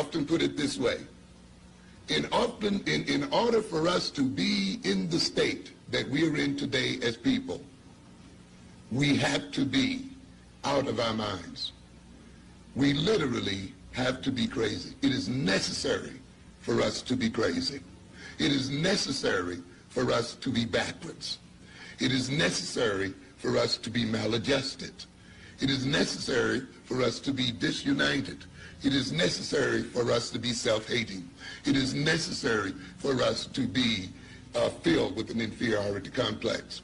often put it this way. In order for us to be in the state that we are in today as people, we have to be out of our minds. We literally have to be crazy. It is necessary for us to be crazy. It is necessary for us to be backwards. It is necessary for us to be maladjusted. It is necessary for us to be disunited. It is necessary for us to be self-hating. It is necessary for us to be filled with an inferiority complex.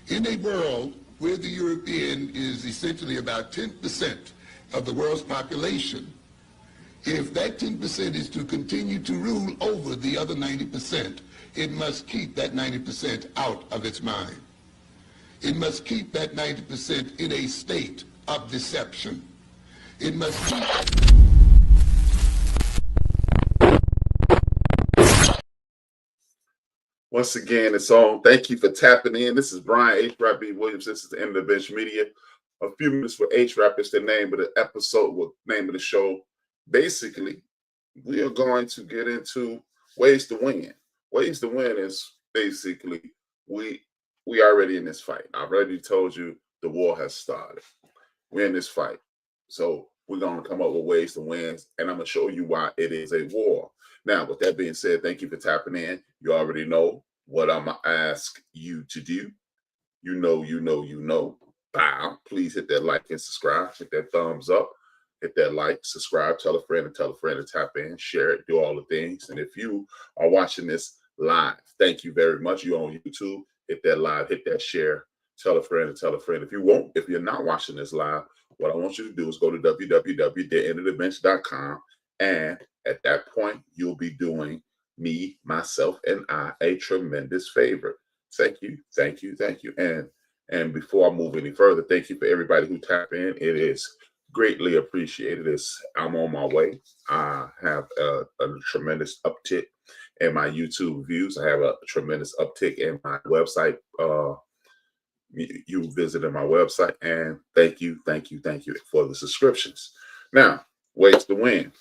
In a world where the European is essentially about 10% of the world's population, if that 10% is to continue to rule over the other 90%, it must keep that 90% out of its mind. It must keep that 90% in a state of deception. It must keep... Once again, it's on. Thank you for tapping in. This is Brian HRap Williams. This is the End of the Bench Media. A few minutes for HRap is the name of the episode, name of the show. Basically, we are going to get into ways to win. Ways to win is basically we already in this fight. I've already told you the war has started. We're in this fight. So we're going to come up with ways to win, and I'm going to show you why it is a war. Now, with that being said, thank you for tapping in. You already know what I'm going to ask you to do. You know. Bow. Please hit that like and subscribe. Hit that thumbs up. Hit that like, subscribe, tell a friend to tap in, share it, do all the things. And if you are watching this live, thank you very much. You're on YouTube. Hit that live, hit that share, tell a friend to tell a friend. If you're not watching this live, what I want you to do is go to www.theendofthebench.com, and at that point, you'll be doing me, myself, and I a tremendous favor. Thank you. And before I move any further, thank you for everybody who tapped in. It is greatly appreciated. I'm on my way. I have a tremendous uptick in my YouTube views. I have a tremendous uptick in my website. You visited my website, and thank you for the subscriptions. Now, ways to win.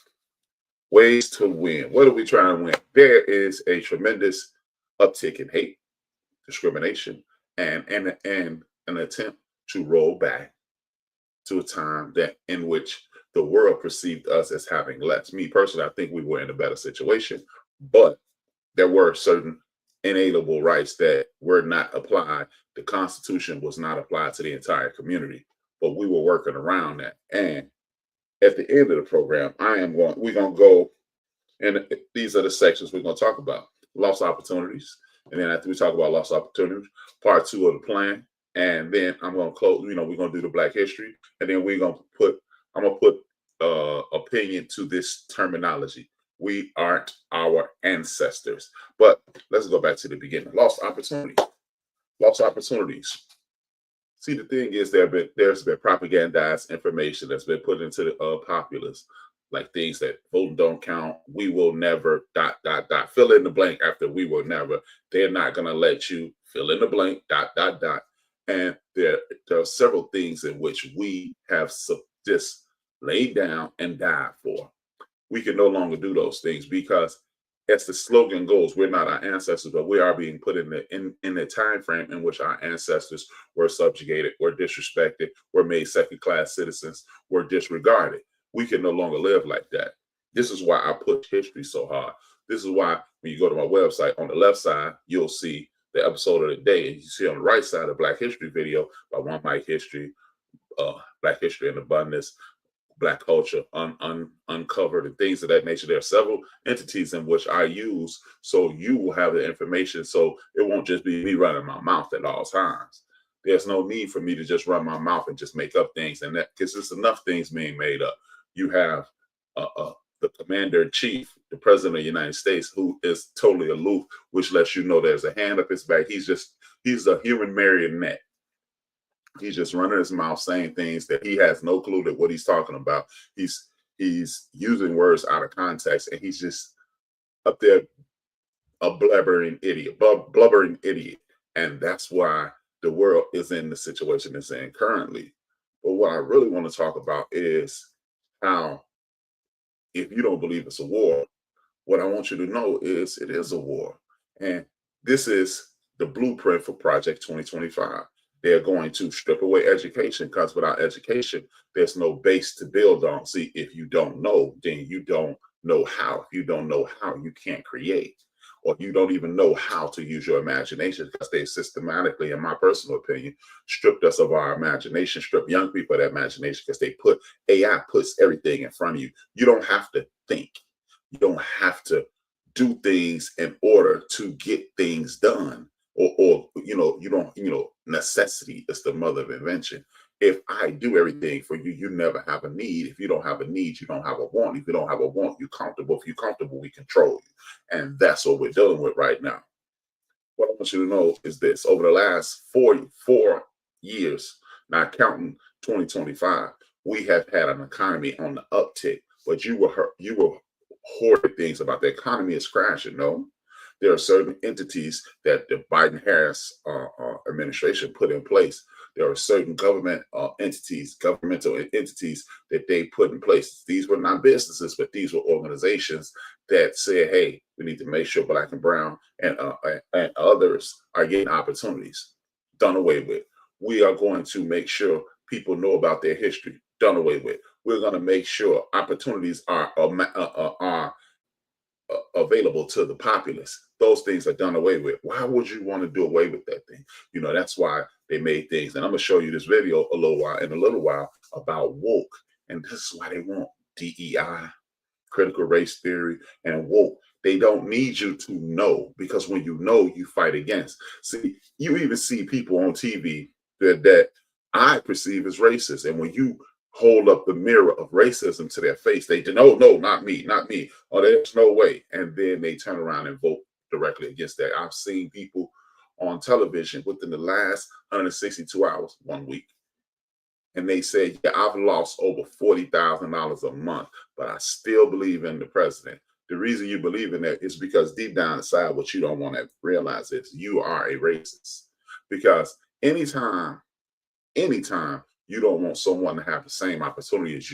Ways to win. What are we trying to win? There is a tremendous uptick in hate, discrimination, and an attempt to roll back to a time in which the world perceived us as having less. Me personally, I think we were in a better situation, but there were certain inalienable rights that were not applied. The Constitution was not applied to the entire community, but we were working around that. And at the end of the program, we're going to go, and these are the sections we're going to talk about. Lost opportunities. And then after we talk about lost opportunities, part 2 of the plan. And then I'm going to close, we're going to do the Black history. And then I'm going to put opinion to this terminology. We aren't our ancestors. But let's go back to the beginning. Lost opportunities. Lost opportunities. See, the thing is, there's been propagandized information that's been put into the populace, like things that voting don't count, we will never, ... Fill in the blank after we will never. They're not going to let you fill in the blank, ... And there are several things in which we have just laid down and died for. We can no longer do those things because, as the slogan goes, we're not our ancestors, but we are being put in the time frame in which our ancestors were subjugated, were disrespected, were made second-class citizens, were disregarded. We can no longer live like that. This is why I push history so hard. This is why when you go to my website, on the left side, you'll see the episode of the day, and you see on the right side a Black History video by One Mike History, Black History and Abundance, Black culture uncovered, and things of that nature. There are several entities in which I use, so you will have the information, so it won't just be me running my mouth at all times. There's no need for me to just run my mouth and just make up things, and that because there's enough things being made up. You have the commander-in-chief, the president of the United States, who is totally aloof, which lets you know there's a hand up his back. He's a human marionette. He's just running his mouth saying things that he has no clue that what he's talking about. He's using words out of context, and he's just up there a blubbering idiot. And that's why the world is in the situation it's in currently. But what I really want to talk about is how if you don't believe it's a war, what I want you to know is it is a war. And this is the blueprint for Project 2025. They're going to strip away education because without education, there's no base to build on. See, if you don't know, then you don't know how. If you don't know how, you can't create. Or you don't even know how to use your imagination because they systematically, in my personal opinion, stripped us of our imagination, stripped young people of their imagination because they put AI puts everything in front of you. You don't have to think. You don't have to do things in order to get things done. Or you don't, necessity is the mother of invention. If I do everything for you, you never have a need. If you don't have a need, you don't have a want. If you don't have a want, you're comfortable. If you're comfortable, we control you. And that's what we're dealing with right now. What I want you to know is this: over the last 4 years, not counting 2025, we have had an economy on the uptick. But you were horrid things about the economy is crashing. No, there are certain entities that the Biden-Harris administration put in place. There are certain governmental entities that they put in place. These were not businesses, but these were organizations that said, hey, we need to make sure Black and brown and others are getting opportunities. Done away with. We are going to make sure people know about their history. Done away with. We're going to make sure opportunities are available to the populace. Those things are done away with. Why would you want to do away with that thing? That's why they made things. And I'm going to show you this video in a little while about woke. And this is why they want DEI, critical race theory, and woke. They don't need you to know, because when you know, you fight against. See, you even see people on TV that I perceive as racist. And when you hold up the mirror of racism to their face, they no, not me. Oh, there's no way. And then they turn around and vote directly against that. I've seen people on television within the last 162 hours, 1 week, and they say, yeah, I've lost over $40,000 a month, but I still believe in the president. The reason you believe in that is because deep down inside, what you don't want to realize is you are a racist. Because anytime you don't want someone to have the same opportunity as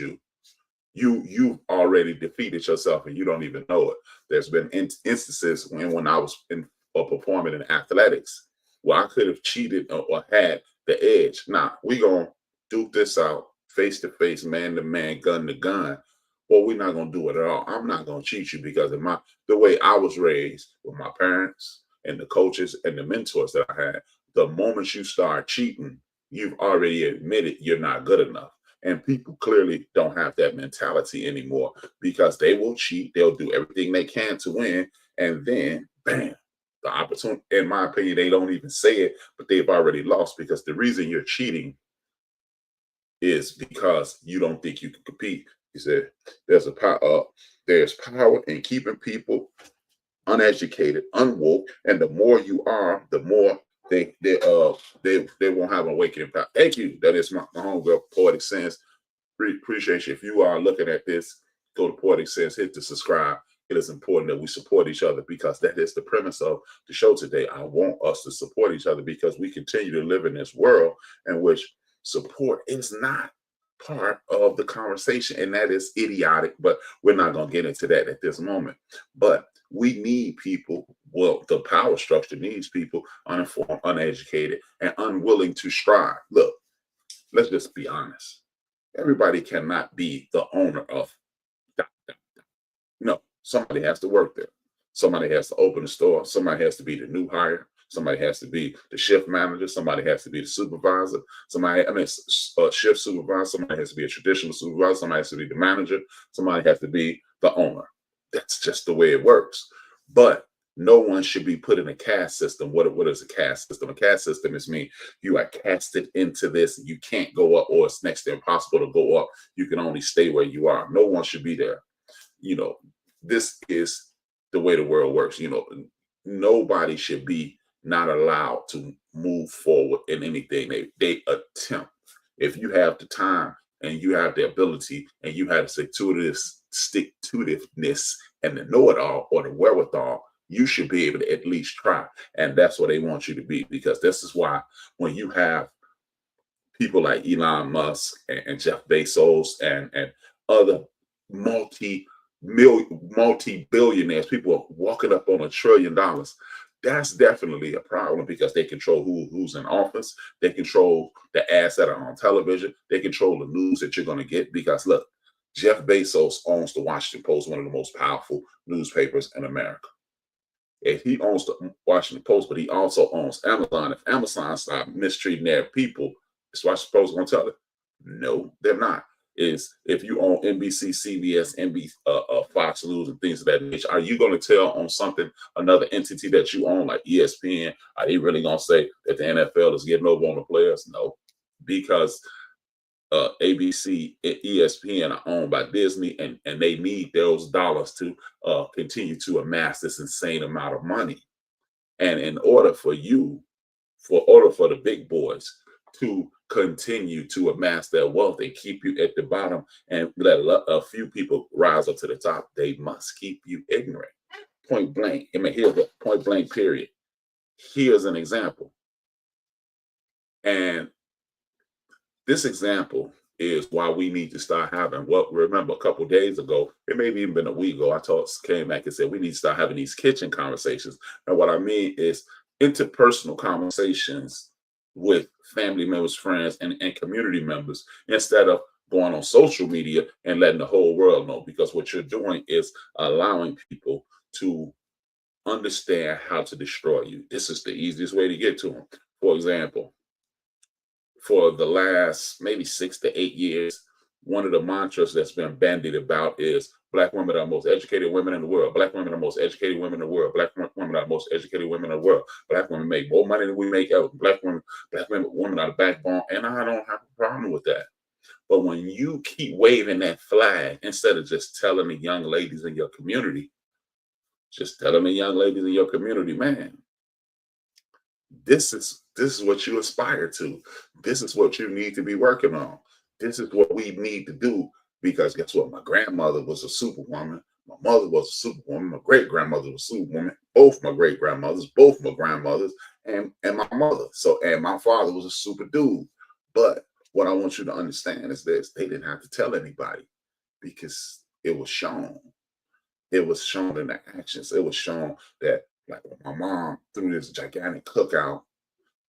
you've already defeated yourself and you don't even know it. There's been instances when I was performing in athletics where I could have cheated or had the edge. Now, we're going to duke this out face to face, man to man, gun to gun. Well, we're not going to do it at all. I'm not going to cheat you because of the way I was raised with my parents and the coaches and the mentors that I had. The moment you start cheating, you've already admitted you're not good enough. And people clearly don't have that mentality anymore because they will cheat. They'll do everything they can to win. And then, bam, the opportunity, in my opinion, they don't even say it, but they've already lost because the reason you're cheating is because you don't think you can compete. He said, there's power in keeping people uneducated, unwoke, and the more you are, the more they won't have an awakening power. Thank you. That is my homegirl, Poetic Sense. Appreciate you. If you are looking at this, go to Poetic Sense, hit the subscribe. It is important that we support each other because that is the premise of the show today. I want us to support each other because we continue to live in this world in which support is not part of the conversation, and that is idiotic, but we're not going to get into that at this moment. But we need people. Well, the power structure needs people uninformed, uneducated, and unwilling to strive. Look, let's just be honest. Everybody cannot be the owner of. No, somebody has to work there. Somebody has to open the store. Somebody has to be the new hire. Somebody has to be the shift manager. Somebody has to be the supervisor. Shift supervisor. Somebody has to be a traditional supervisor. Somebody has to be the manager. Somebody has to be the owner. That's just the way it works. But no one should be put in a caste system. What is a caste system? A caste system is mean you are casted into this. You can't go up, or it's next to impossible to go up. You can only stay where you are. No one should be there. This is the way the world works. Nobody should be not allowed to move forward in anything they attempt. If you have the time and you have the ability and you have the stick-to-itiveness and the know-it-all or the wherewithal, you should be able to at least try. And that's what they want you to be, because this is why when you have people like Elon Musk and Jeff Bezos and other multi-billionaires, people are walking up on $1 trillion. That's definitely a problem because they control who's in office. They control the ads that are on television. They control the news that you're going to get because look, Jeff Bezos owns the Washington Post, one of the most powerful newspapers in America. If he owns the Washington Post, but he also owns Amazon. If Amazon stop mistreating their people, is Washington Post going to tell it? No, they're not. Is if you own NBC, CBS, Fox News, and things of that nature, are you going to tell on something, another entity that you own, like ESPN? Are they really going to say that the NFL is getting over on the players? No, because ABC, ESPN are owned by Disney, and they need those dollars to continue to amass this insane amount of money. And in order for the big boys to continue to amass their wealth and keep you at the bottom and let a few people rise up to the top, they must keep you ignorant. Point blank. I mean, here's the point blank period. Here's an example. And this example is why we need to start having remember a couple days ago, it may have even been a week ago, came back and said we need to start having these kitchen conversations. And what I mean is interpersonal conversations with family members, friends, and community members instead of going on social media and letting the whole world know, because what you're doing is allowing people to understand how to destroy you. This is the easiest way to get to them. For example, for the last maybe 6 to 8 years, one of the mantras that's been bandied about is Black women are the most educated women in the world. Black women are the most educated women in the world. Black women are the most educated women in the world. Black women make more money than we make ever. Black women are the backbone. And I don't have a problem with that. But when you keep waving that flag instead of just telling the young ladies in your community, man, this is what you aspire to. This is what you need to be working on. This is what we need to do, because guess what? My grandmother was a superwoman. My mother was a superwoman. My great-grandmother was a superwoman. Both my great-grandmothers, both my grandmothers, and my mother. And my father was a super dude. But what I want you to understand is this: they didn't have to tell anybody because it was shown. It was shown in the actions. It was shown that, like, when my mom threw this gigantic cookout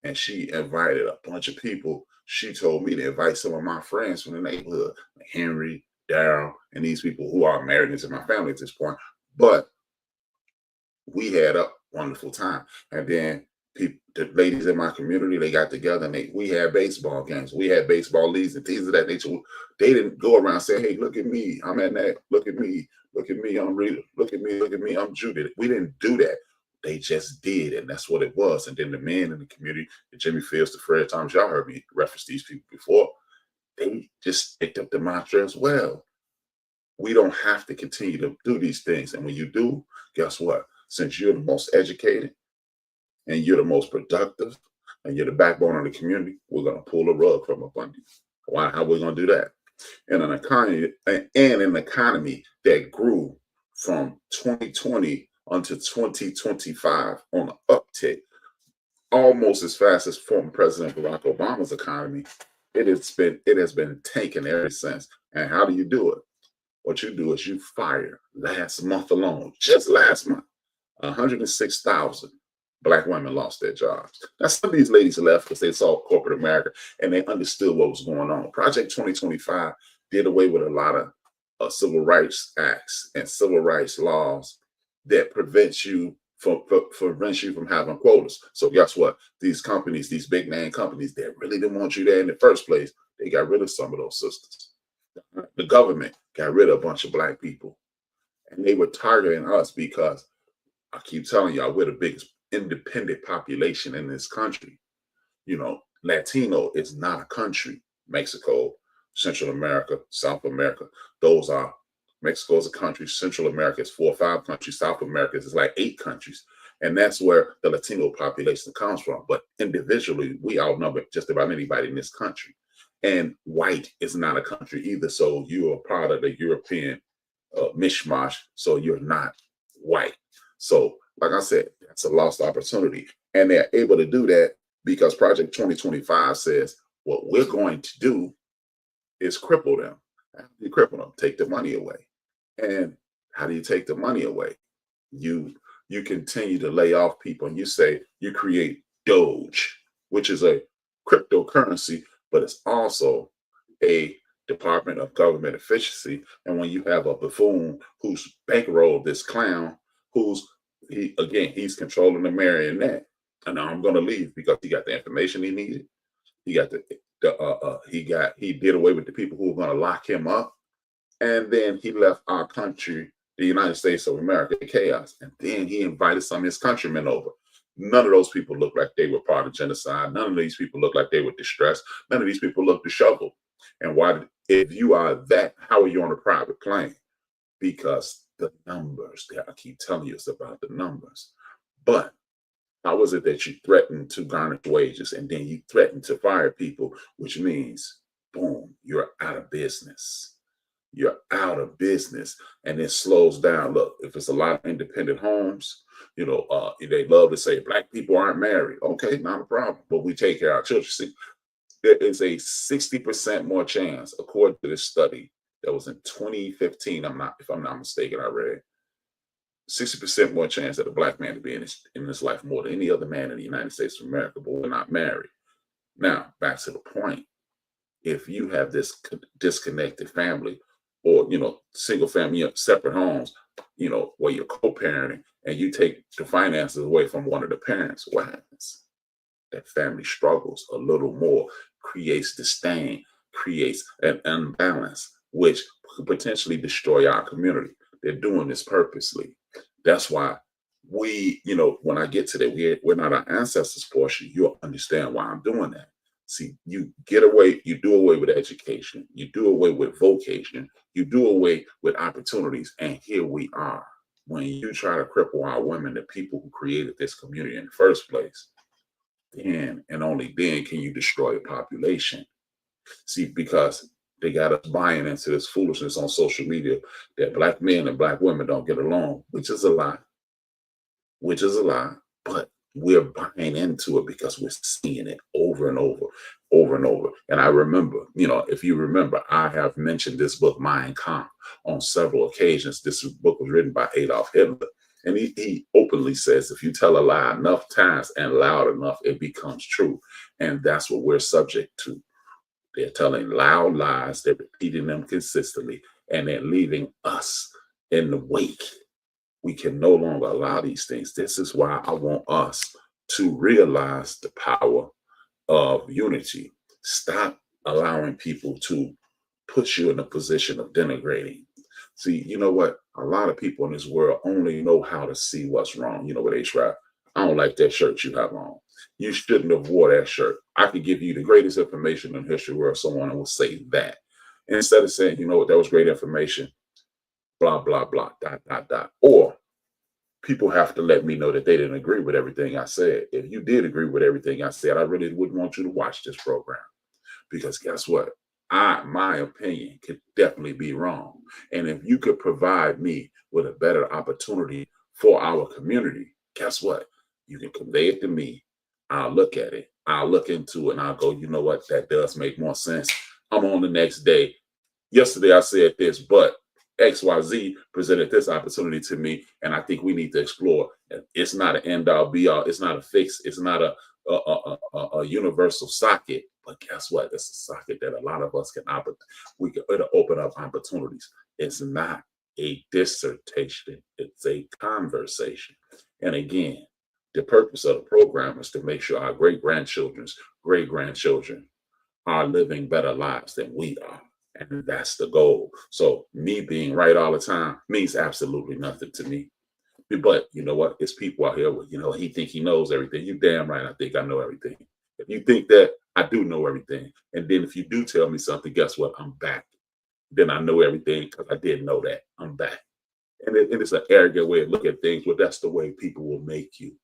and she invited a bunch of people, she told me to invite some of my friends from the neighborhood, like Henry, Daryl, and these people who are married into my family at this point. But we had a wonderful time. And then the ladies in my community, they got together and we had baseball games. We had baseball leagues and things of that nature. They didn't go around saying, hey, look at me, I'm at that. Look at me, I'm Rita. Look at me, I'm Judy. We didn't do that. They just did, and that's what it was. And then the men in the community, the Jimmy Fields, the Fred Thomas, y'all heard me reference these people before, they just picked up the mantra as well. We don't have to continue to do these things. And when you do, guess what? Since you're the most educated and you're the most productive and you're the backbone of the community, we're going to pull the rug from up under you. Why? How are we going to do that? In an economy that grew from 2020 until 2025 on an uptick, almost as fast as former President Barack Obama's economy, it has been taken ever since. And how do you do it? What you do is you fire last month alone, just last month, 106,000 Black women lost their jobs. Now, some of these ladies left because they saw corporate America and they understood what was going on. Project 2025 did away with a lot of civil rights acts and civil rights laws that prevents you from having quotas. So guess what? These companies, these big name companies that really didn't want you there in the first place, they got rid of some of those sisters. The government got rid of a bunch of Black people. And they were targeting us because I keep telling y'all, we're the biggest independent population in this country. You know, Latino is not a country. Mexico, Central America, South America, those are, Mexico is a country, Central America is 4 or 5 countries, South America is like 8 countries. And that's where the Latino population comes from. But individually, we outnumber just about anybody in this country. And white is not a country either. So you are part of the European mishmash. So you're not white. So, like I said, that's a lost opportunity. And they're able to do that because Project 2025 says what we're going to do is cripple them. You cripple them, take the money away. And How do you take the money away? You continue to lay off people, and you say you create Doge, which is a cryptocurrency, but it's also a Department of Government Efficiency. And when you have a buffoon who's bankrolled this clown, he's controlling the marionette. And now I'm going to leave because he got the information he needed. He got he did away with the people who were going to lock him up, and then he left our country, the United States of America, in chaos. And then he invited some of his countrymen over. None of those people looked like they were part of genocide. None of these people looked like they were distressed. None of these people looked disheveled. And if you are that, how are you on a private plane? Because the numbers, I keep telling you, it's about the numbers. But how is it that you threaten to garnish wages and then you threaten to fire people, which means, boom, you're out of business. You're out of business, and it slows down. Look, if it's a lot of independent homes, they love to say black people aren't married. Okay, not a problem, but we take care of our children. See, there is a 60% more chance, according to this study that was in 2015. If I'm not mistaken, I read 60% more chance that a black man to be in this life more than any other man in the United States of America, but we're not married. Now, back to the point. If you have this disconnected family, or single family, separate homes, where you're co-parenting, and you take the finances away from one of the parents, what happens? That family struggles a little more, creates disdain, creates an imbalance, which could potentially destroy our community. They're doing this purposely. That's why when I get to that, we're not our ancestors' portion. You'll understand why I'm doing that. See, you do away with education, you do away with vocation, you do away with opportunities, and here we are. When you try to cripple our women, the people who created this community in the first place, then and only then can you destroy a population. See, because they got us buying into this foolishness on social media that black men and black women don't get along, which is a lie. But we're buying into it because we're seeing it over and over. And I remember, if you remember, I have mentioned this book, Mein Kampf, on several occasions. This book was written by Adolf Hitler. And he openly says, if you tell a lie enough times and loud enough, it becomes true. And that's what we're subject to. They're telling loud lies, they're repeating them consistently, and they're leaving us in the wake. We can no longer allow these things. This is why I want us to realize the power of unity. Stop allowing people to put you in a position of denigrating. See, you know what? A lot of people in this world only know how to see what's wrong. With HRap, I don't like that shirt you have on. You shouldn't have wore that shirt. I could give you the greatest information in history where someone will say that. Instead of saying, that was great information, blah, blah, blah, dot, dot, dot. Or people have to let me know that they didn't agree with everything I said. If you did agree with everything I said, I really wouldn't want you to watch this program. Because guess what? My opinion could definitely be wrong. And if you could provide me with a better opportunity for our community, guess what? You can convey it to me. I'll look at it. I'll look into it and I'll go, you know what? That does make more sense. I'm on the next day. Yesterday I said this, but XYZ presented this opportunity to me, and I think we need to explore. It's not an end all be all. It's not a fix. It's not a universal socket. But guess what? It's a socket that a lot of us it'll open up opportunities. It's not a dissertation. It's a conversation. And again, the purpose of the program is to make sure our great-grandchildren's great-grandchildren are living better lives than we are. And that's the goal. So me being right all the time means absolutely nothing to me. But you know what? It's people out here with, he think he knows everything. You damn right I think I know everything. If you think that, I do know everything. And then if you do tell me something, guess what? I'm back. Then I know everything because I didn't know that. I'm back. And it's an arrogant way of looking at things, but that's the way people will make you.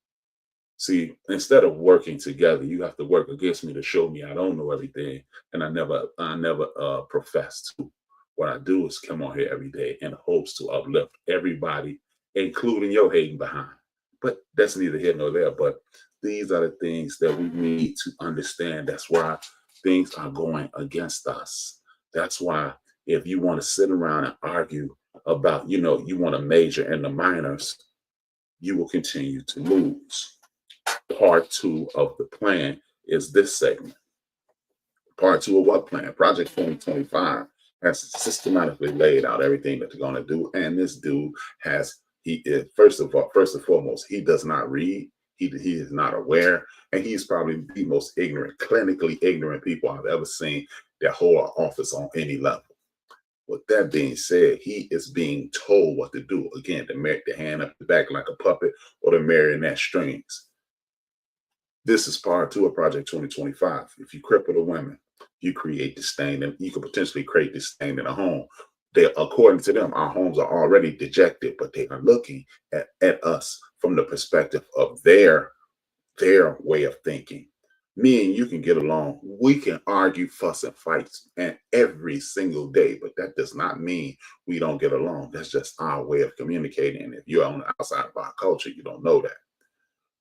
See, instead of working together, you have to work against me to show me I don't know everything, and I never profess to. What I do is come on here every day in hopes to uplift everybody, including your hating behind. But that's neither here nor there. But these are the things that we need to understand. That's why things are going against us. That's why if you want to sit around and argue about, you know, you want to major in the minors, you will continue to lose. Part 2 of the plan is this segment. Part 2 of what plan? Project 2025 has systematically laid out everything that they're going to do. And this dude has, he is, first and foremost, he does not read. He is not aware. And he's probably the most ignorant, clinically ignorant people I've ever seen that hold an office on any level. With that being said, he is being told what to do. Again, the hand up the back like a puppet or the marionette strings. This is part 2 of Project 2025. If you cripple the women, you create disdain, and you could potentially create disdain in a home. They, according to them, our homes are already dejected, but they are looking at us from the perspective of their way of thinking. Me and you can get along. We can argue, fuss, and fight and every single day, but that does not mean we don't get along. That's just our way of communicating. And if you're on the outside of our culture, you don't know that.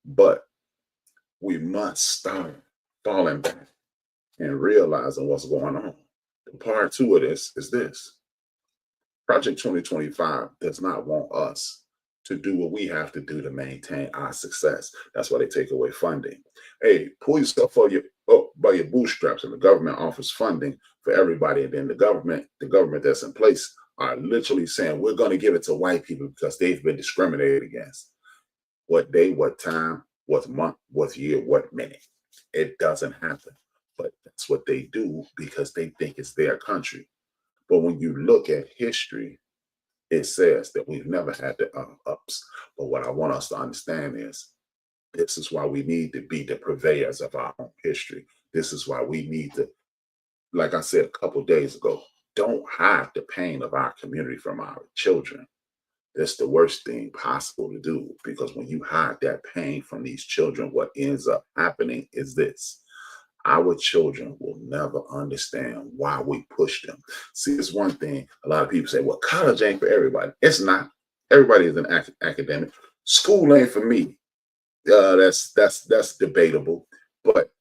But we must start falling back and realizing what's going on. Part 2 of this is this. Project 2025 does not want us to do what we have to do to maintain our success. That's why they take away funding. Hey, pull yourself up by your bootstraps, and the government offers funding for everybody. And then the government that's in place are literally saying, we're going to give it to white people because they've been discriminated against. What day, what time, what month, what year, what minute. It doesn't happen. But that's what they do because they think it's their country. But when you look at history, it says that we've never had the ups. But what I want us to understand is this is why we need to be the purveyors of our own history. This is why we need to, like I said a couple days ago, don't hide the pain of our community from our children. That's the worst thing possible to do, because when you hide that pain from these children, what ends up happening is this. Our children will never understand why we push them. See, it's one thing. A lot of people say, well, college ain't for everybody. It's not. Everybody is an academic. School ain't for me. That's debatable. But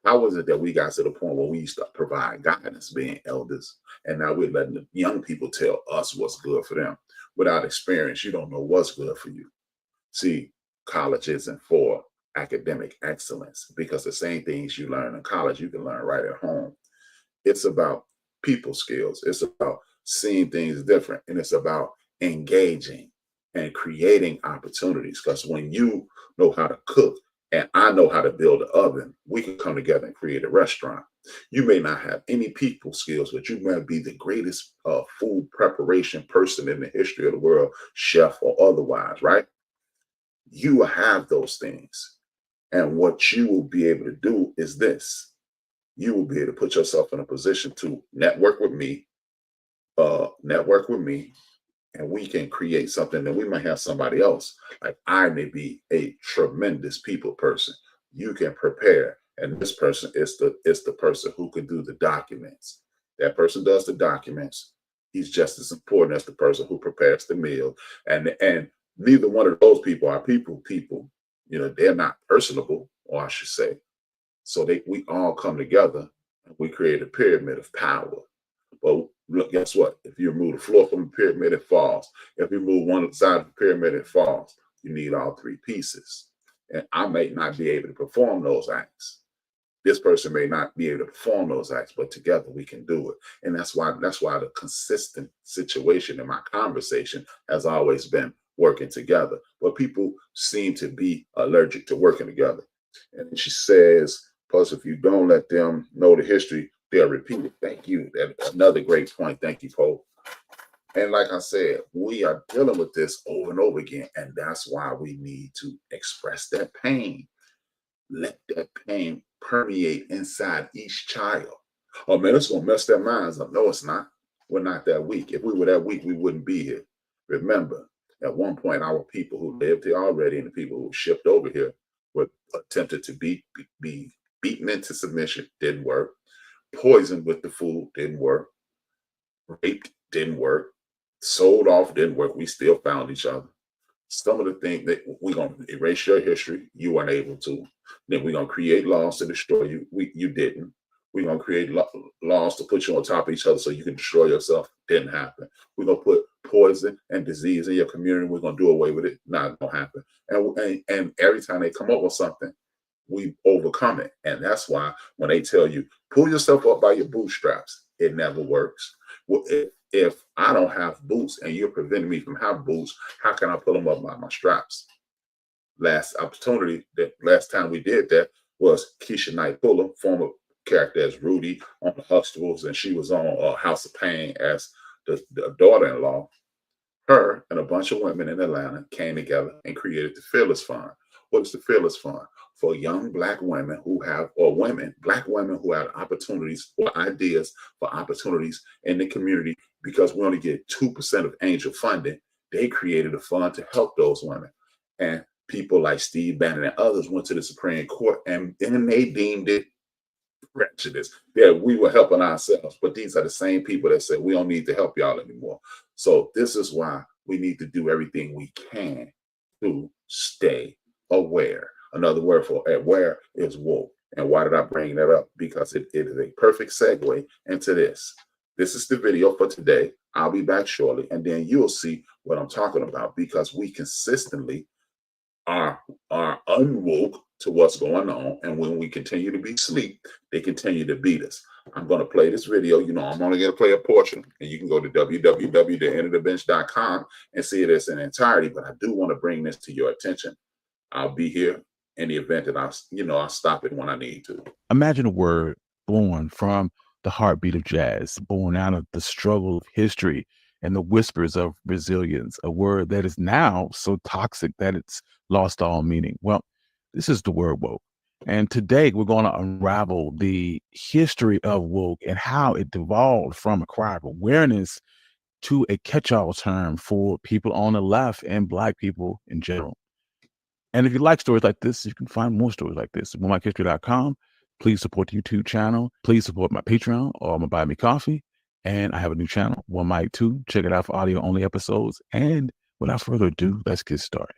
how is it that we got to the point where we used to provide guidance, being elders, and now we're letting the young people tell us what's good for them? Without experience, you don't know what's good for you. See, college isn't for academic excellence, because the same things you learn in college, you can learn right at home. It's about people skills. It's about seeing things different. And it's about engaging and creating opportunities. Because when you know how to cook and I know how to build an oven, we can come together and create a restaurant. You may not have any people skills, but you may be the greatest food preparation person in the history of the world, chef or otherwise, right? You will have those things. And what you will be able to do is this. You will be able to put yourself in a position to network with me, and we can create something that we might have somebody else. Like I may be a tremendous people person. You can prepare, and this person is the person who can do the documents. That person does the documents. He's just as important as the person who prepares the meal. And neither one of those people are people. You know, they're not personable, or I should say. So we all come together and we create a pyramid of power. But look, guess what? If you remove the floor from the pyramid, it falls. If you move one side of the pyramid, it falls. You need all three pieces. And I may not be able to perform those acts. This person may not be able to perform those acts, but together we can do it. And that's why the consistent situation in my conversation has always been working together. But people seem to be allergic to working together. And she says, plus, if you don't let them know the history, they'll repeat it. Thank you. That's another great point. Thank you, Pope. And like I said, we are dealing with this over and over again. And that's why we need to express that pain. Let that pain permeate inside each child. Oh man, it's gonna mess their minds up. No, it's not. We're not that weak. If we were that weak, we wouldn't be here. Remember, at one point, our people who lived here already and the people who shipped over here were attempted to be beaten into submission. Didn't work. Poisoned with the food. Didn't work. Raped. Didn't work. Sold off. Didn't work. We still found each other. Some of the things that we're going to erase your history, you weren't able to. Then we're going to create laws to destroy you. You didn't. We're going to create laws to put you on top of each other so you can destroy yourself. Didn't happen. We're going to poison and disease in your community. We're going to do away with it. Not going to happen. And every time they come up with something, we overcome it. And that's why when they tell you, pull yourself up by your bootstraps, it never works. Well, if I don't have boots and you're preventing me from having boots, how can I pull them up by my straps? Last time we did that was Keisha Knight Fuller, former character as Rudy on the Huxtables, and she was on House of Pain as the daughter-in-law. Her and a bunch of women in Atlanta came together and created the Fearless Fund. What is the Fearless Fund? For young Black women who have, or women, Black women who have opportunities or ideas for opportunities in the community, because we only get 2% of angel funding. They created a fund to help those women. And people like Steve Bannon and others went to the Supreme Court and they deemed it prejudice. Yeah, we were helping ourselves, but these are the same people that said we don't need to help y'all anymore. So this is why we need to do everything we can to stay aware. Another word for aware is woke. And why did I bring that up? Because it is a perfect segue into this. This is the video for today. I'll be back shortly, and then you'll see what I'm talking about, because we consistently are unwoke to what's going on, and when we continue to be asleep, they continue to beat us. I'm going to play this video. You know, I'm only going to play a portion, and you can go to www.enterthebench.com and see it as an entirety, but I do want to bring this to your attention. I'll be here in the event that I'll stop it when I need to. Imagine a word born from the heartbeat of jazz, born out of the struggle of history and the whispers of resilience, a word that is now so toxic that it's lost all meaning. Well, this is the word woke. And today we're going to unravel the history of woke and how it devolved from a cry of awareness to a catch-all term for people on the left and Black people in general. And if you like stories like this, you can find more stories like this at onemikehistory.com. Please support the YouTube channel. Please support my Patreon or my Buy Me Coffee. And I have a new channel, One Mic 2. Check it out for audio-only episodes. And without further ado, let's get started.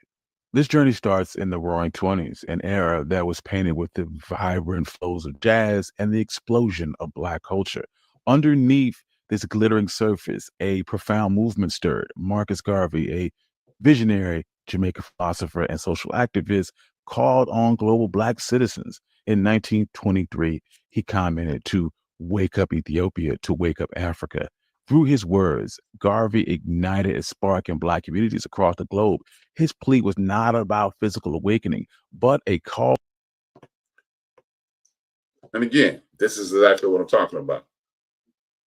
This journey starts in the Roaring 20s, an era that was painted with the vibrant flows of jazz and the explosion of Black culture. Underneath this glittering surface, a profound movement stirred. Marcus Garvey, a visionary Jamaican philosopher and social activist, called on global Black citizens. In 1923, he commented to wake up Ethiopia, to wake up Africa. Through his words, Garvey ignited a spark in Black communities across the globe. His plea was not about physical awakening, but a call. And again, this is exactly what I'm talking about.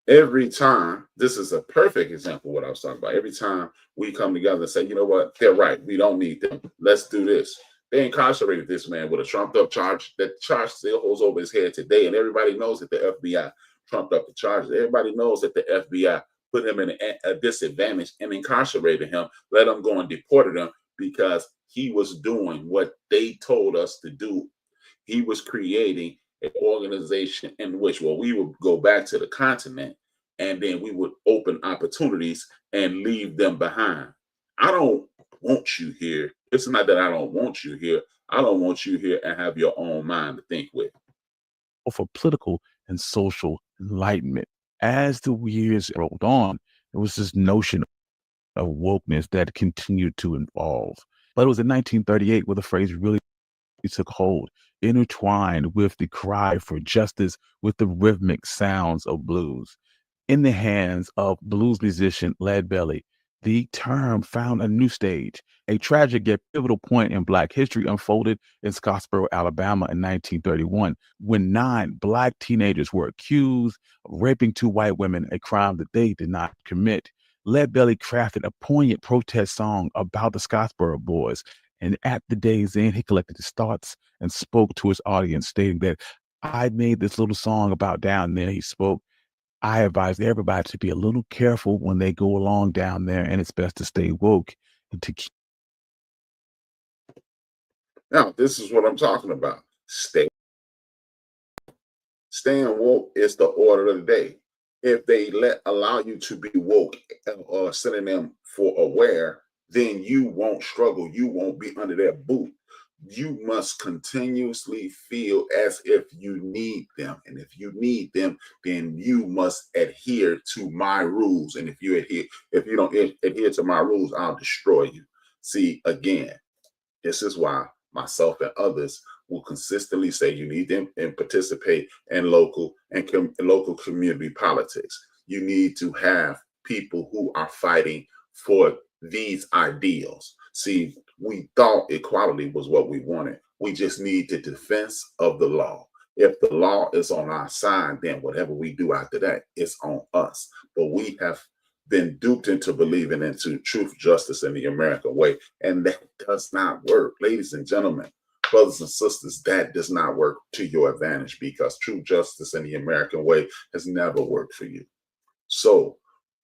Every time, this is a perfect example of what I was talking about. Every time we come together and say, you know what, they're right, we don't need them, let's do this. They incarcerated this man with a trumped up charge. That charge still holds over his head today. And everybody knows that the FBI trumped up the charges. Everybody knows that the FBI put him in a disadvantage and incarcerated him, let him go and deported him because he was doing what they told us to do. He was creating an organization in which, well, we would go back to the continent and then we would open opportunities and leave them behind. I don't want you here. It's not that I don't want you here. I don't want you here and have your own mind to think with. For political and social enlightenment. As the years rolled on, there was this notion of wokeness that continued to evolve. But it was in 1938 where the phrase really took hold, intertwined with the cry for justice with the rhythmic sounds of blues. In the hands of blues musician Lead Belly, the term found a new stage. A tragic yet pivotal point in Black history unfolded in Scottsboro, Alabama in 1931, when 9 Black teenagers were accused of raping 2 white women, a crime that they did not commit. Lead Belly crafted a poignant protest song about the Scottsboro boys, and at the day's end, he collected his thoughts and spoke to his audience, stating that I made this little song about down there. He spoke, I advise everybody to be a little careful when they go along down there, and it's best to stay woke and to keep. Now, this is what I'm talking about. Staying woke is the order of the day. If they allow you to be woke or synonym for aware, then you won't struggle. You won't be under their boot. You must continuously feel as if you need them. And if you need them, then you must adhere to my rules. And if you don't adhere to my rules, I'll destroy you. See, again, this is why myself and others will consistently say you need to participate in local community politics. You need to have people who are fighting for these ideals. See, we thought equality was what we wanted. We just need the defense of the law. If the law is on our side, then whatever we do after that is on us. But we have been duped into believing into truth, justice, and the American way. And that does not work. Ladies and gentlemen, brothers and sisters, that does not work to your advantage, because true justice and the American way has never worked for you. So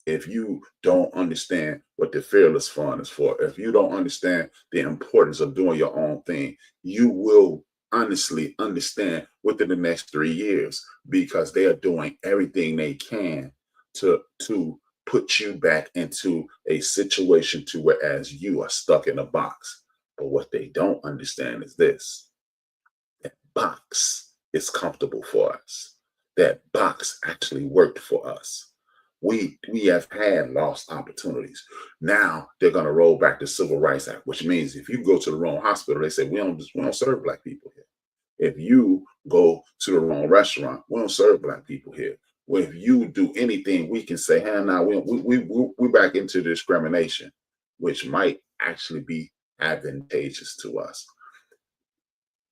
if you don't understand what the Fearless Fund is for, if you don't understand the importance of doing your own thing, you will honestly understand within the next 3 years, because they are doing everything they can to put you back into a situation to whereas you are stuck in a box. But what they don't understand is this: that box is comfortable for us. That box actually worked for us. We have had lost opportunities. Now they're going to roll back the Civil Rights Act, which means if you go to the wrong hospital, they say we don't serve Black people here. If you go to the wrong restaurant, we don't serve Black people here. Well, if you do anything, we can say, hey, now we're back into discrimination, which might actually be advantageous to us.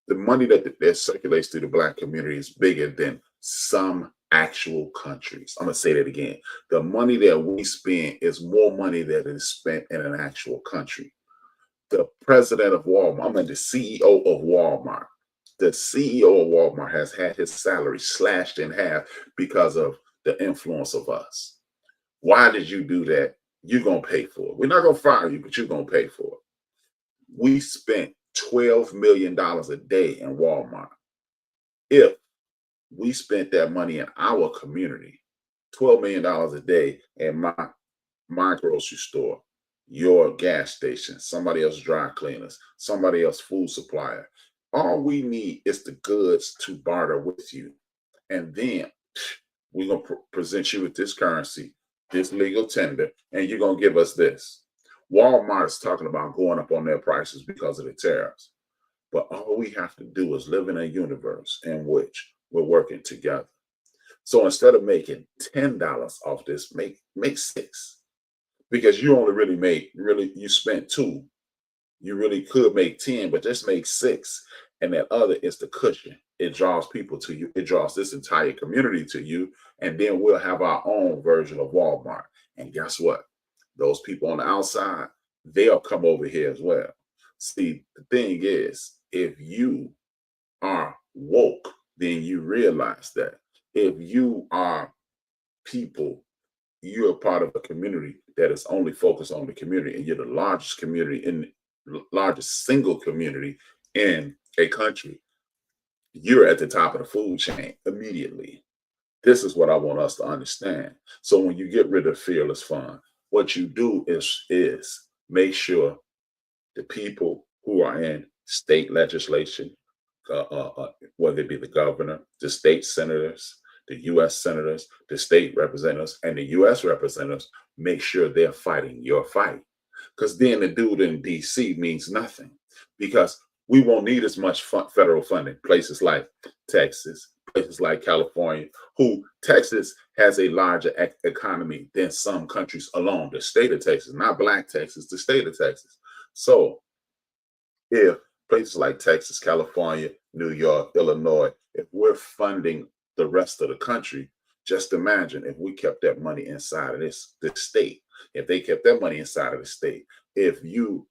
The money that circulates through the Black community is bigger than some actual countries. I'm going to say that again. The money that we spend is more money that is spent in an actual country. The president of Walmart, the CEO of Walmart, the CEO of Walmart has had his salary slashed in half because of the influence of us. Why did you do that? You're going to pay for it. We're not going to fire you, but you're going to pay for it. We spent $12 million a day in Walmart. If we spent that money in our community, $12 million a day in my grocery store, your gas station, somebody else dry cleaners, somebody else food supplier. All we need is the goods to barter with you. And then we're going to present you with this currency, this legal tender, and you're going to give us this. Walmart is talking about going up on their prices because of the tariffs. But all we have to do is live in a universe in which we're working together. So instead of making $10 off this, make $6. Because you only you spent $2. You really could make 10, but just make 6. And that other is the cushion. It draws people to you. It draws this entire community to you. And then we'll have our own version of Walmart. And guess what? Those people on the outside, they'll come over here as well. See, the thing is, if you are woke, then you realize that if you are people, you're part of a community that is only focused on the community, and you're the largest single community in a country, you're at the top of the food chain immediately. This is what I want us to understand. So when you get rid of Fearless Fund, what you do is make sure the people who are in state legislation, whether it be the governor, the state senators, the U.S. senators, the state representatives, and the U.S. representatives, make sure they're fighting your fight. Because then the dude in D.C. means nothing, because we won't need as much federal funding. Places like Texas, places like California, Texas has a larger economy than some countries alone. The state of Texas, not Black Texas, the state of Texas. So if places like Texas, California, New York, Illinois, if we're funding the rest of the country, just imagine if we kept that money inside of this state. If they kept that money inside of the state, if you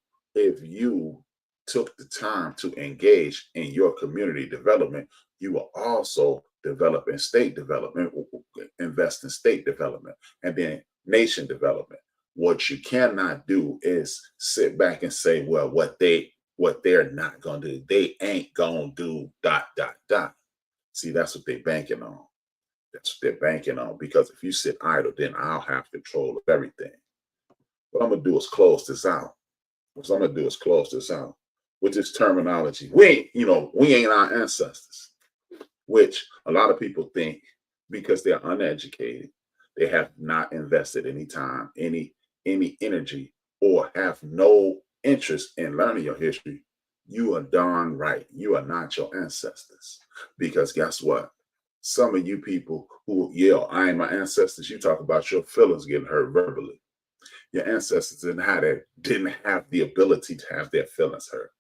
took the time to engage in your community development, you will also develop in state development, invest in state development, and then nation development. What you cannot do is sit back and say, well, what they're not going to do, they ain't going to do ... See, that's what they're banking on. That's what they're banking on, because if you sit idle, then I'll have control of everything. What I'm going to do is close this out. with this terminology. We ain't our ancestors, which a lot of people think because they're uneducated, they have not invested any time, any energy, or have no interest in learning your history. You are darn right. You are not your ancestors. Because guess what? Some of you people who yell, I ain't my ancestors, you talk about your feelings getting hurt verbally. Your ancestors didn't have the ability to have their feelings hurt.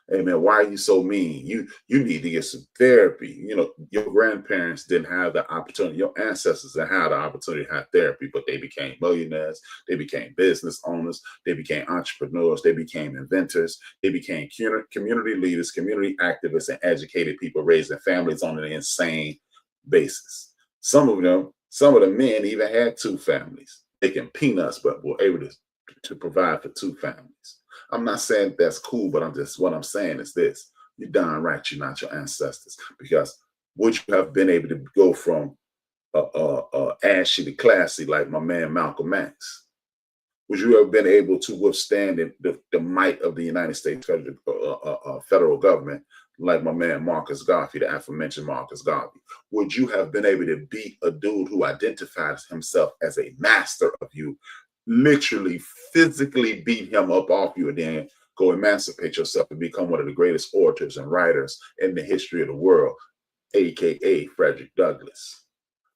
Hey man, why are you so mean? You need to get some therapy. Your grandparents didn't have the opportunity. Your ancestors didn't have the opportunity to have therapy, but they became millionaires. They became business owners. They became entrepreneurs. They became inventors. They became community leaders, community activists, and educated people raising families on an insane basis. Some of the men even had two families, making peanuts, but were able to provide for two families. I'm not saying that's cool, but what I'm saying is this. You're darn right you're not your ancestors. Because would you have been able to go from ashy to classy like my man Malcolm X? Would you have been able to withstand the might of the United States federal government like my man Marcus Garvey, the aforementioned Marcus Garvey? Would you have been able to beat a dude who identifies himself as a master of you, literally physically beat him up off you, and then go emancipate yourself and become one of the greatest orators and writers in the history of the world, aka Frederick Douglass?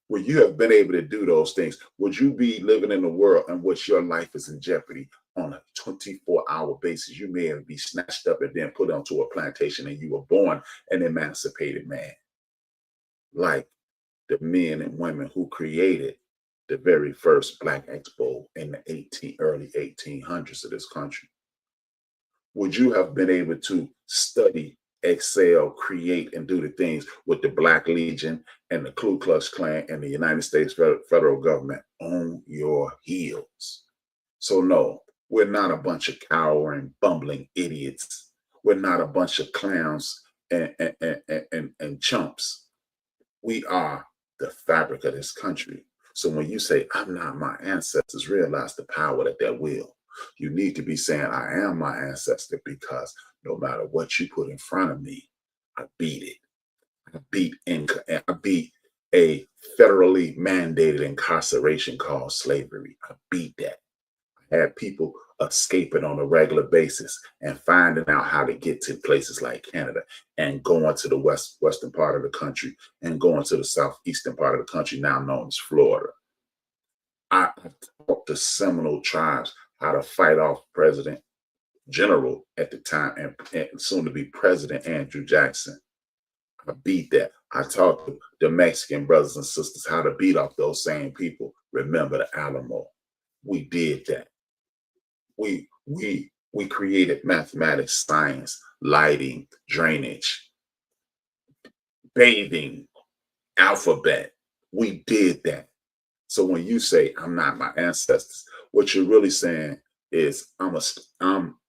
Would you have been able to do those things? Would you be living in a world in which your life is in jeopardy on a 24-hour basis? You may have been snatched up and then put onto a plantation, and you were born an emancipated man, like the men and women who created the very first Black Expo in the early 1800s of this country. Would you have been able to study, excel, create, and do the things with the Black Legion and the Ku Klux Klan and the United States federal government on your heels? So no, we're not a bunch of cowering, bumbling idiots. We're not a bunch of clowns and chumps. We are the fabric of this country. So when you say, I'm not my ancestors, realize the power that will. You need to be saying, I am my ancestor, because no matter what you put in front of me, I beat it. I beat a federally mandated incarceration called slavery. I beat that. I had people escaping on a regular basis and finding out how to get to places like Canada, and going to the western part of the country, and going to the southeastern part of the country, now known as Florida. I taught the Seminole tribes how to fight off President General at the time and soon to be President Andrew Jackson. I beat that. I taught the Mexican brothers and sisters how to beat off those same people. Remember the Alamo. We did that. We created mathematics, science, lighting, drainage, bathing, alphabet. We did that. So when you say, I'm not my ancestors, what you're really saying is, I'm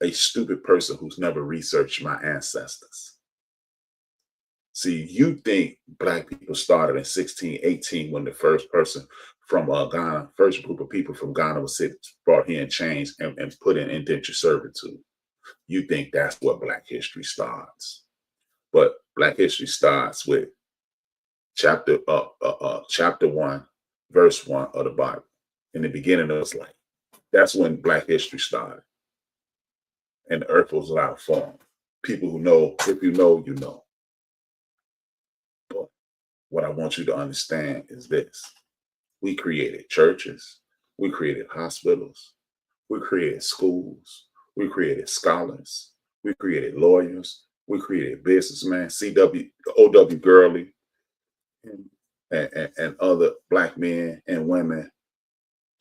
a stupid person who's never researched my ancestors. See, you think Black people started in 1618 when the first person from Ghana, first group of people from Ghana was brought here in chains and put in indentured servitude. You think that's what Black history starts. But Black history starts with chapter 1, verse 1 of the Bible. In the beginning, it was light. That's when Black history started. And the earth was without form. People who know, if you know, you know. But what I want you to understand is this. We created churches. We created hospitals. We created schools. We created scholars. We created lawyers. We created businessmen, O.W. Gurley, and other Black men and women.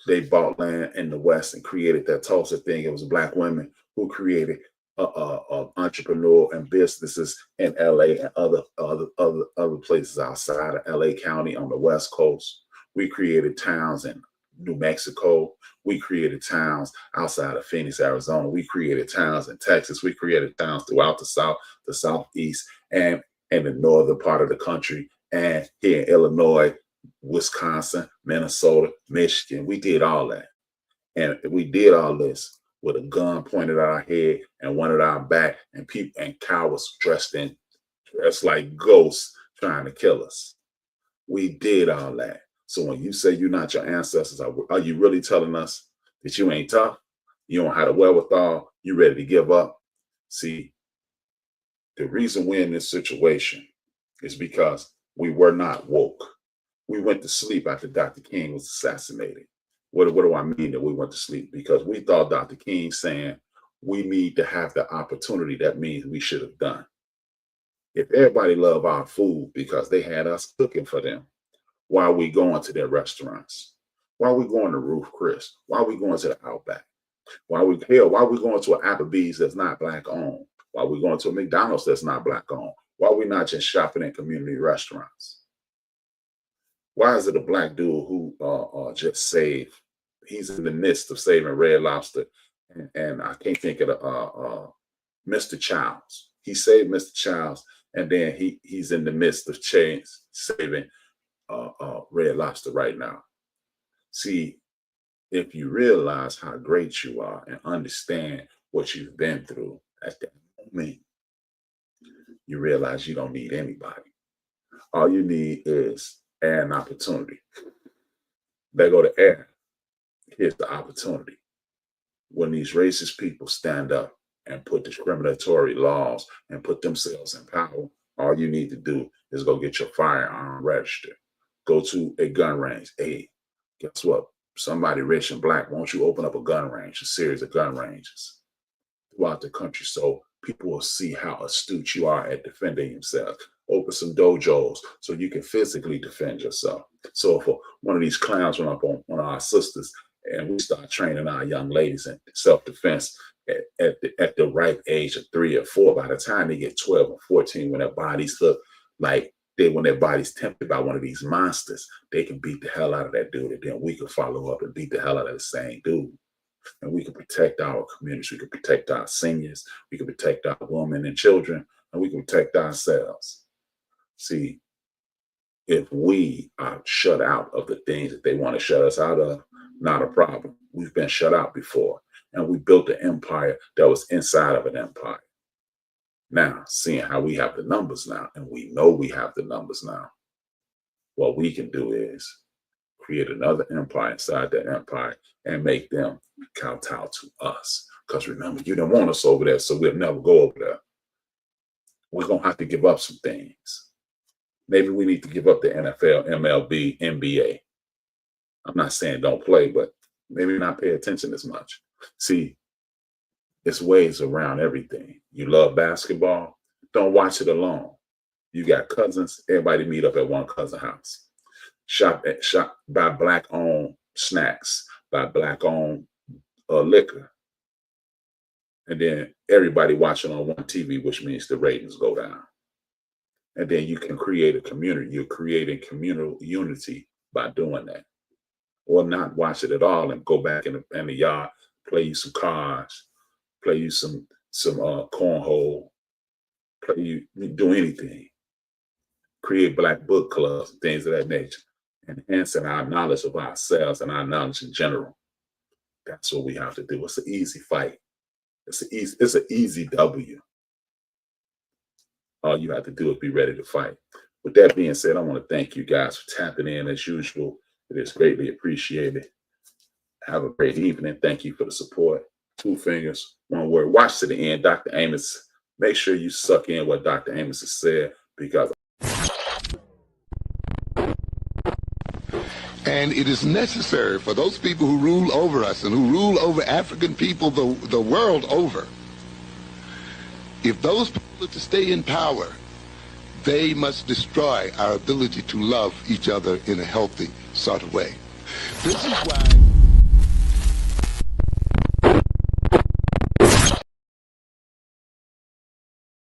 They bought land in the West and created that Tulsa thing. It was Black women who created entrepreneur and businesses in LA and other places outside of LA County on the West Coast. We created towns in New Mexico. We created towns outside of Phoenix, Arizona. We created towns in Texas. We created towns throughout the South, the Southeast, and in the northern part of the country, and here in Illinois, Wisconsin, Minnesota, Michigan. We did all that. And we did all this with a gun pointed at our head and one at our back, and people and cowards dressed like ghosts trying to kill us. We did all that. So when you say you're not your ancestors, are you really telling us that you ain't tough? You don't have the wherewithal? You ready to give up? See, the reason we're in this situation is because we were not woke. We went to sleep after Dr. King was assassinated. What do I mean that we went to sleep? Because we thought Dr. King saying we need to have the opportunity, that means we should have done. If everybody loved our food because they had us cooking for them, why are we going to their restaurants? Why are we going to Ruth Chris? Why are we going to the Outback? Why are we going to an Applebee's that's not Black owned? Why are we going to a McDonald's that's not Black owned? Why are we not just shopping in community restaurants? Why is it a Black dude who just saved? He's in the midst of saving Red Lobster, and I can't think of the Mr. Childs. He saved Mr. Childs, and then he's in the midst of saving Red Lobster right now. See, if you realize how great you are and understand what you've been through at that moment, you realize you don't need anybody. All you need is air and opportunity. There go the air. Here's the opportunity. When these racist people stand up and put discriminatory laws and put themselves in power, all you need to do is go get your firearm registered. Go to a gun range. Hey, guess what? Somebody rich and Black, won't you open up a gun range, a series of gun ranges throughout the country so people will see how astute you are at defending yourself. Open some dojos so you can physically defend yourself. So if one of these clowns went up on one of our sisters and we start training our young ladies in self-defense at the ripe age of 3 or 4, by the time they get 12 or 14, when their bodies look like when their body's tempted by one of these monsters, they can beat the hell out of that dude, and then we can follow up and beat the hell out of the same dude. And we can protect our communities, we can protect our seniors, we can protect our women and children, and we can protect ourselves. See, if we are shut out of the things that they want to shut us out of, not a problem. We've been shut out before, and we built an empire that was inside of an empire. Now, seeing how we have the numbers now, and we know we have the numbers now, what we can do is create another empire inside that empire and make them kowtow to us. Because remember, you don't want us over there, so we'll never go over there. We're going to have to give up some things. Maybe we need to give up the NFL, MLB, NBA. I'm not saying don't play, but maybe not pay attention as much. See, it's ways around everything. You love basketball, don't watch it alone. You got cousins, everybody meet up at one cousin's house. Shop buy Black-owned snacks, buy Black-owned liquor. And then everybody watching on one TV, which means the ratings go down. And then you can create a community. You're creating communal unity by doing that. Or not watch it at all and go back in the yard, play you some cards, play you some cornhole, do anything. Create Black book clubs, things of that nature, enhancing our knowledge of ourselves and our knowledge in general. That's what we have to do. It's an easy fight. It's an easy W. All you have to do is be ready to fight. With that being said, I want to thank you guys for tapping in as usual. It is greatly appreciated. Have a great evening. Thank you for the support. 2 fingers, 1 word. Watch to the end. Dr. Amos, make sure you suck in what Dr. Amos has said, because and it is necessary for those people who rule over us and who rule over African people the world over, if those people are to stay in power, they must destroy our ability to love each other in a healthy sort of way. This is why